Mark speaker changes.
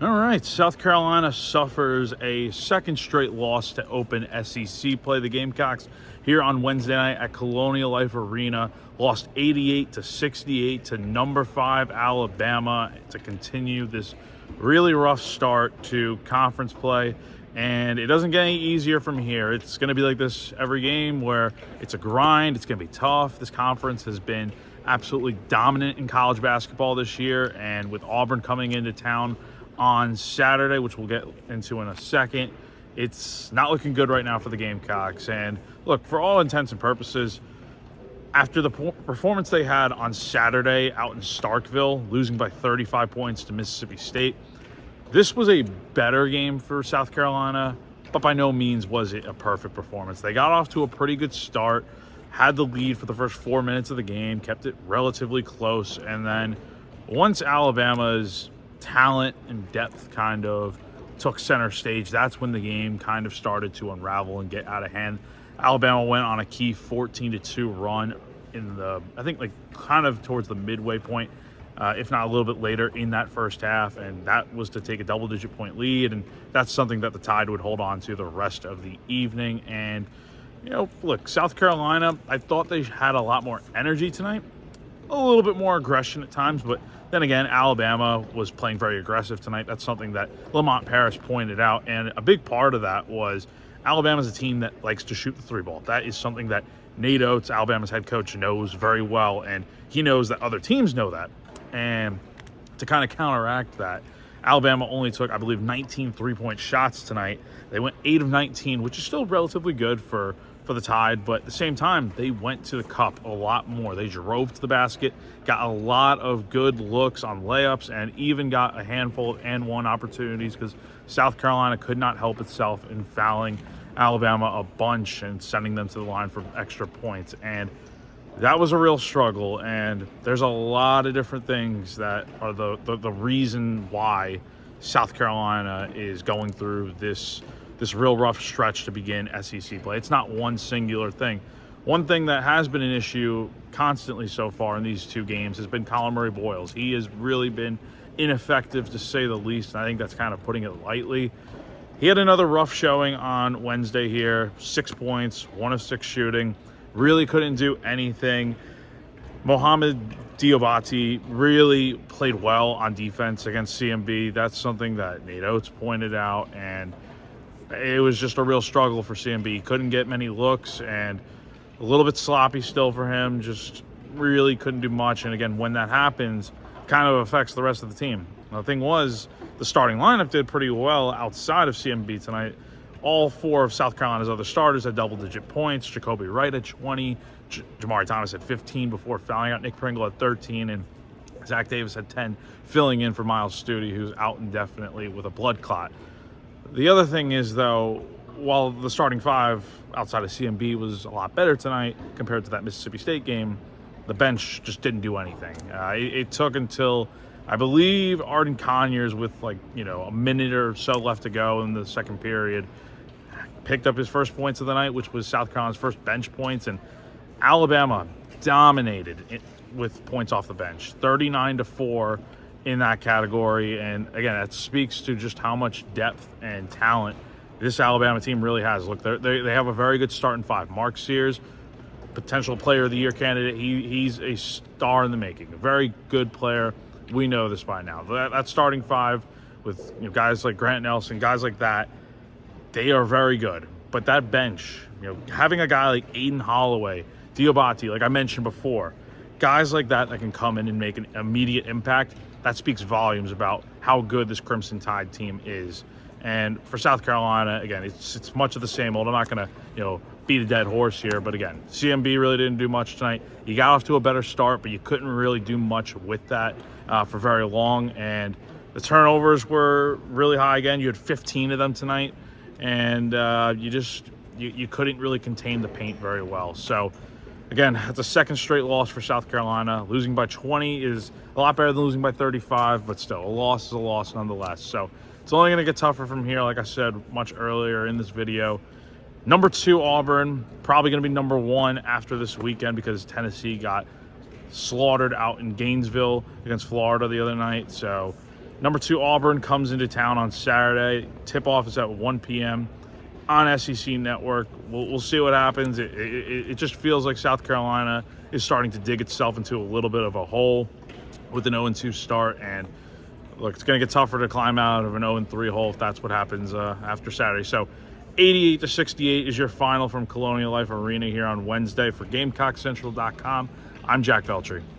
Speaker 1: All right, South Carolina suffers a second straight loss to open SEC play. The Gamecocks here on Wednesday night at Colonial Life Arena lost 88-68 to number 5 Alabama to continue this really rough start to conference play. And it doesn't get any easier from here. It's going to be like this every game where it's a grind. It's going to be tough. This conference has been absolutely dominant in college basketball this year. And with Auburn coming into town on Saturday, which we'll get into in a second, it's not looking good right now for the Gamecocks. And look, for all intents and purposes, after the performance they had on Saturday out in Starkville, losing by 35 points to Mississippi State, this was a better game for South Carolina, but by no means was it a perfect performance. They got off to a pretty good start, had the lead for the first 4 minutes of the game, kept it relatively close, and then once Alabama's talent and depth kind of took center stage, that's when the game kind of started to unravel and get out of hand. Alabama went on a key 14-2 run in the, I think, like kind of towards the midway point, if not a little bit later in that first half, and that was to take a double-digit point lead, and that's something that the Tide would hold on to the rest of the evening. And, you know, look, South Carolina, I thought they had a lot more energy tonight, a little bit more aggression at times, but then again, Alabama was playing very aggressive tonight. That's something that Lamont Paris pointed out, and a big part of that was Alabama's a team that likes to shoot the three ball. That is something that Nate Oates, Alabama's head coach, knows very well, and he knows that other teams know that. And to kind of counteract that, Alabama only took, I believe, 19 three-point shots tonight. They went 8 of 19, which is still relatively good for the Tide, but at the same time, they went to the cup a lot more. They drove to the basket, got a lot of good looks on layups, and even got a handful of and-one opportunities because South Carolina could not help itself in fouling Alabama a bunch and sending them to the line for extra points. And that was a real struggle, and there's a lot of different things that are the reason why South Carolina is going through this real rough stretch to begin SEC play. It's not one singular thing. One thing that has been an issue constantly so far in these two games has been Colin Murray-Boyles. He has really been ineffective, to say the least, and I think that's kind of putting it lightly. He had another rough showing on Wednesday here, 6 points, 1 of 6 shooting, really couldn't do anything. Mohamed Diabate really played well on defense against CMB. That's something that Nate Oates pointed out, and it was just a real struggle for CMB. He couldn't get many looks, and a little bit sloppy still for him. Just really couldn't do much. And again, when that happens, kind of affects the rest of the team. The thing was, the starting lineup did pretty well outside of CMB tonight. All 4 of South Carolina's other starters had double-digit points. Jacoby Wright at 20, Jamari Thomas had 15 before fouling out. Nick Pringle at 13, and Zach Davis had 10, filling in for Miles Studi, who's out indefinitely with a blood clot. The other thing is, though, while the starting 5 outside of CMB was a lot better tonight compared to that Mississippi State game, the bench just didn't do anything. It took until, I believe, Arden Conyers with a minute or so left to go in the second period, picked up his first points of the night, which was South Carolina's first bench points, and Alabama dominated it with points off the bench, 39-4 in that category. And again, that speaks to just how much depth and talent this Alabama team really has. Look, they have a very good starting 5. Mark Sears, potential player of the year candidate. He's a star in the making, a very good player. We know this by now. That starting 5 with guys like Grant Nelson, guys like that, they are very good. But that bench, having a guy like Aiden Holloway, Diabate, like I mentioned before, guys like that can come in and make an immediate impact, that speaks volumes about how good this Crimson Tide team is. And for South Carolina, again, it's much of the same old. I'm not going to, beat a dead horse here, but again, CMB really didn't do much tonight. You got off to a better start, but you couldn't really do much with that for very long. And the turnovers were really high again. You had 15 of them tonight, and you couldn't really contain the paint very well. So again, it's a second straight loss for South Carolina. Losing by 20 is a lot better than losing by 35, but still, a loss is a loss nonetheless. So it's only going to get tougher from here, like I said much earlier in this video. Number 2, Auburn, probably going to be number 1 after this weekend because Tennessee got slaughtered out in Gainesville against Florida the other night. So Number 2, Auburn comes into town on Saturday. Tip-off is at 1 p.m. on SEC Network. We'll see what happens. It just feels like South Carolina is starting to dig itself into a little bit of a hole with an 0-2 start. And look, it's going to get tougher to climb out of an 0-3 hole if that's what happens after Saturday. So 88-68 is your final from Colonial Life Arena here on Wednesday. For GamecockCentral.com, I'm Jack Veltri.